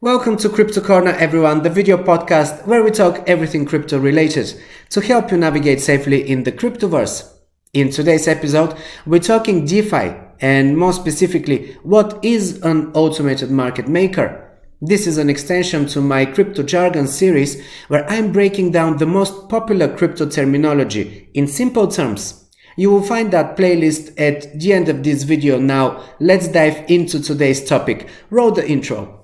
Welcome to Crypto Corner, everyone, the video podcast where we talk everything crypto related to help you navigate safely in the cryptoverse. In today's episode, we're talking DeFi and more specifically, what is an automated market maker? This is an extension to my crypto jargon series where I'm breaking down the most popular crypto terminology in simple terms. You will find that playlist at the end of this video. Now, let's dive into today's topic. Roll the intro.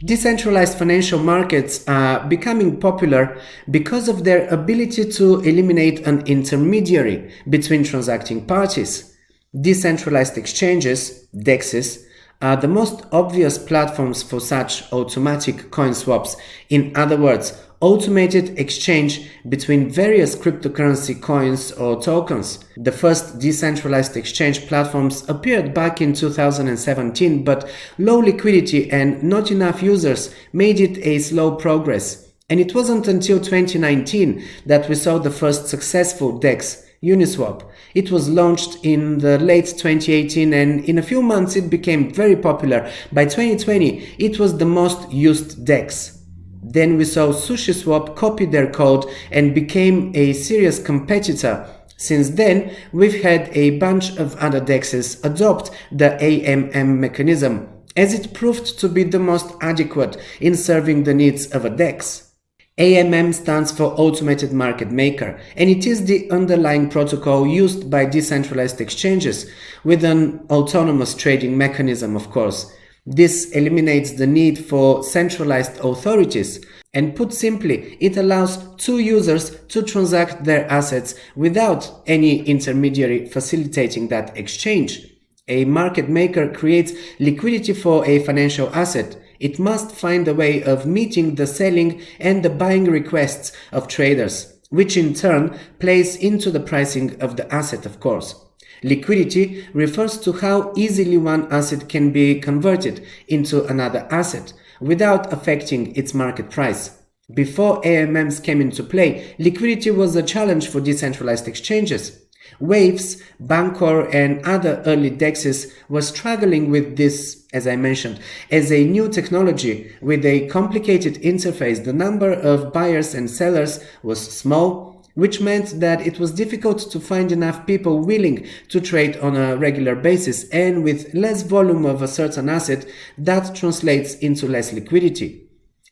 Decentralized financial markets are becoming popular because of their ability to eliminate an intermediary between transacting parties. Decentralized exchanges, DEXs, are the most obvious platforms for such automatic coin swaps. In other words, automated exchange between various cryptocurrency coins or tokens. The first decentralized exchange platforms appeared back in 2017, but low liquidity and not enough users made it a slow progress. And it wasn't until 2019 that we saw the first successful DEX, Uniswap. It was launched in the late 2018 and in a few months it became very popular. By 2020, it was the most used DEX. Then we saw SushiSwap copy their code and became a serious competitor. Since then, we've had a bunch of other DEXs adopt the AMM mechanism, as it proved to be the most adequate in serving the needs of a DEX. AMM stands for Automated Market Maker, and it is the underlying protocol used by decentralized exchanges, with an autonomous trading mechanism, of course. This eliminates the need for centralized authorities, and put simply, it allows two users to transact their assets without any intermediary facilitating that exchange. A market maker creates liquidity for a financial asset. It must find a way of meeting the selling and the buying requests of traders, which in turn plays into the pricing of the asset, of course. Liquidity refers to how easily one asset can be converted into another asset without affecting its market price. Before AMMs came into play, liquidity was a challenge for decentralized exchanges. Waves, Bancor, and other early DEXs were struggling with this, as I mentioned. As a new technology with a complicated interface, the number of buyers and sellers was small, which meant that it was difficult to find enough people willing to trade on a regular basis, and with less volume of a certain asset, that translates into less liquidity.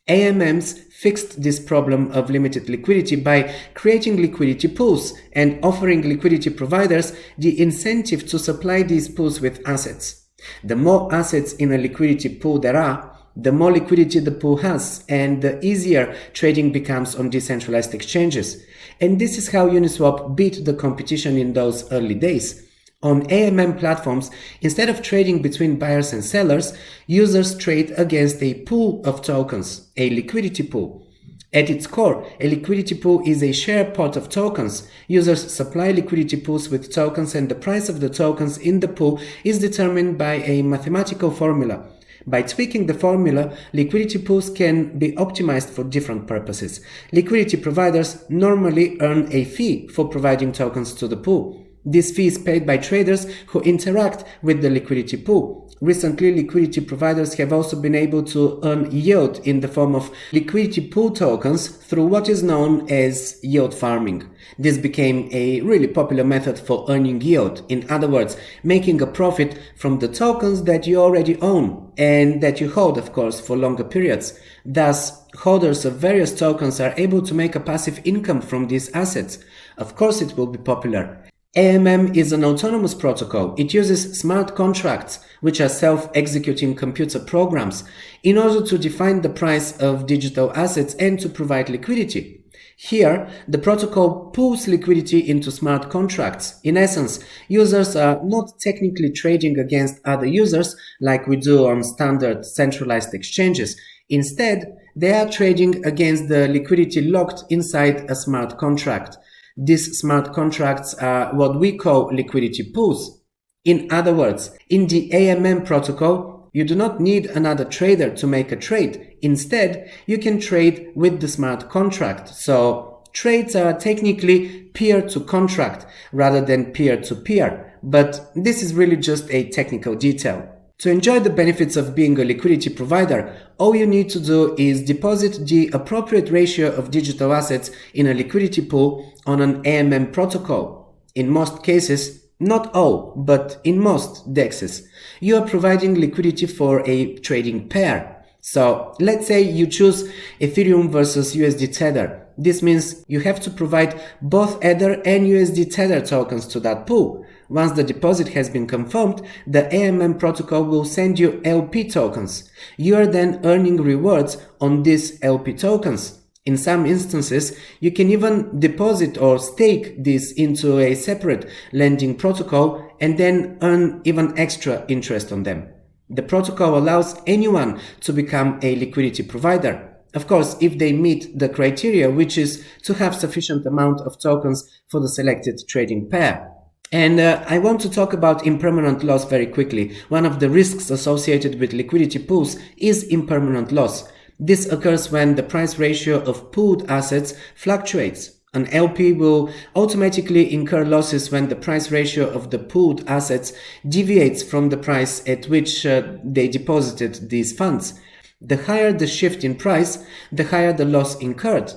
AMMs fixed this problem of limited liquidity by creating liquidity pools and offering liquidity providers the incentive to supply these pools with assets. The more assets in a liquidity pool there are, the more liquidity the pool has, and the easier trading becomes on decentralized exchanges. And this is how Uniswap beat the competition in those early days. On AMM platforms, instead of trading between buyers and sellers, users trade against a pool of tokens, a liquidity pool. At its core, a liquidity pool is a share pot of tokens. Users supply liquidity pools with tokens, and the price of the tokens in the pool is determined by a mathematical formula. By tweaking the formula, liquidity pools can be optimized for different purposes. Liquidity providers normally earn a fee for providing tokens to the pool. This fee is paid by traders who interact with the liquidity pool. Recently, liquidity providers have also been able to earn yield in the form of liquidity pool tokens through what is known as yield farming. This became a really popular method for earning yield. In other words, making a profit from the tokens that you already own and that you hold, of course, for longer periods. Thus, holders of various tokens are able to make a passive income from these assets. Of course, it will be popular. AMM is an autonomous protocol. It uses smart contracts, which are self-executing computer programs, in order to define the price of digital assets and to provide liquidity. Here, the protocol pools liquidity into smart contracts. In essence, users are not technically trading against other users like we do on standard centralized exchanges. Instead, they are trading against the liquidity locked inside a smart contract. These smart contracts are what we call liquidity pools. In other words, in the AMM protocol, you do not need another trader to make a trade. Instead, you can trade with the smart contract. So trades are technically peer-to-contract rather than peer-to-peer. but this is really just a technical detail. To enjoy the benefits of being a liquidity provider, all you need to do is deposit the appropriate ratio of digital assets in a liquidity pool on an AMM protocol. In most cases, not all, but in most DEXs, you are providing liquidity for a trading pair. So let's say you choose Ethereum versus USD Tether. This means you have to provide both Ether and USD Tether tokens to that pool. Once the deposit has been confirmed, the AMM protocol will send you LP tokens. You are then earning rewards on these LP tokens. In some instances, you can even deposit or stake this into a separate lending protocol and then earn even extra interest on them. The protocol allows anyone to become a liquidity provider. Of course, if they meet the criteria, which is to have sufficient amount of tokens for the selected trading pair. And I want to talk about impermanent loss very quickly. One of the risks associated with liquidity pools is impermanent loss. This occurs when the price ratio of pooled assets fluctuates. An LP will automatically incur losses when the price ratio of the pooled assets deviates from the price at which they deposited these funds. The higher the shift in price, the higher the loss incurred.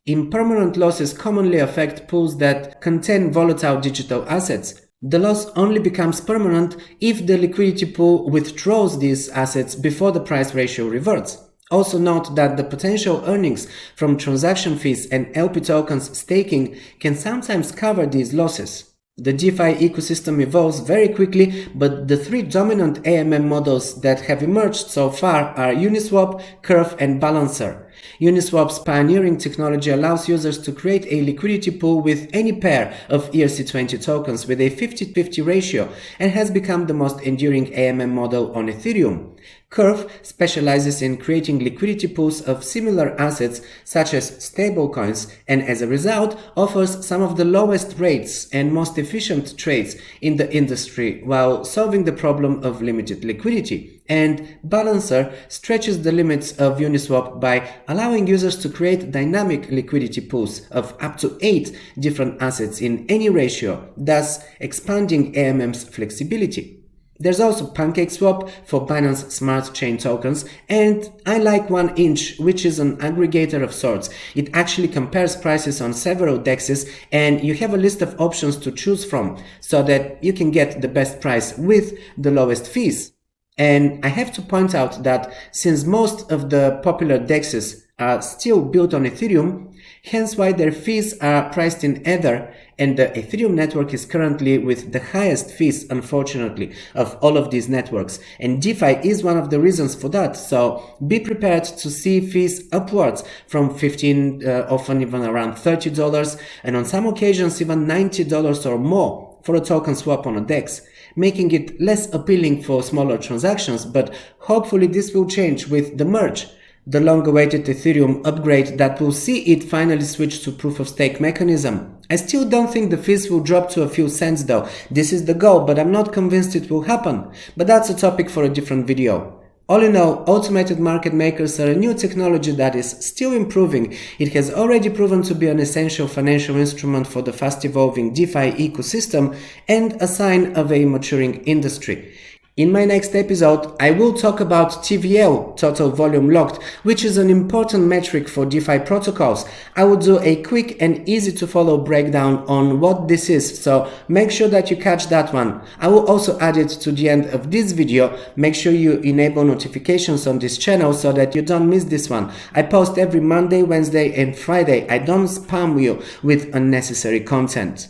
Impermanent losses commonly affect pools that contain volatile digital assets. The loss only becomes permanent if the liquidity pool withdraws these assets before the price ratio reverts. Also note that the potential earnings from transaction fees and LP tokens staking can sometimes cover these losses. The DeFi ecosystem evolves very quickly, but the three dominant AMM models that have emerged so far are Uniswap, Curve, and Balancer. Uniswap's pioneering technology allows users to create a liquidity pool with any pair of ERC20 tokens with a 50-50 ratio and has become the most enduring AMM model on Ethereum. Curve specializes in creating liquidity pools of similar assets such as stablecoins and as a result offers some of the lowest rates and most efficient trades in the industry while solving the problem of limited liquidity. And Balancer stretches the limits of Uniswap by allowing users to create dynamic liquidity pools of up to 8 different assets in any ratio, thus expanding AMM's flexibility. There's also PancakeSwap for Binance Smart Chain tokens, and I like 1inch, which is an aggregator of sorts. It actually compares prices on several DEXs, and you have a list of options to choose from so that you can get the best price with the lowest fees. And I have to point out that since most of the popular DEXs are still built on Ethereum, hence why their fees are priced in Ether, and the Ethereum network is currently with the highest fees, unfortunately, of all of these networks. And DeFi is one of the reasons for that, so be prepared to see fees upwards from $15, often even around $30, and on some occasions even $90 or more for a token swap on a DEX, making it less appealing for smaller transactions, but hopefully this will change with the merge, the long-awaited Ethereum upgrade that will see it finally switch to proof-of-stake mechanism. I still don't think the fees will drop to a few cents though. This is the goal, but I'm not convinced it will happen. But that's a topic for a different video. All in all, automated market makers are a new technology that is still improving. It has already proven to be an essential financial instrument for the fast-evolving DeFi ecosystem and a sign of a maturing industry. In my next episode, I will talk about TVL, Total Volume Locked, which is an important metric for DeFi protocols. I will do a quick and easy to follow breakdown on what this is, so make sure that you catch that one. I will also add it to the end of this video. Make sure you enable notifications on this channel so that you don't miss this one. I post every Monday, Wednesday and Friday. I don't spam you with unnecessary content.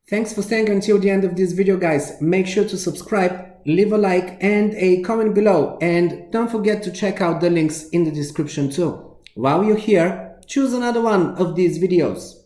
Thanks for staying until the end of this video, guys. Make sure to subscribe, leave a like and a comment below, and don't forget to check out the links in the description too. While you're here, choose another one of these videos.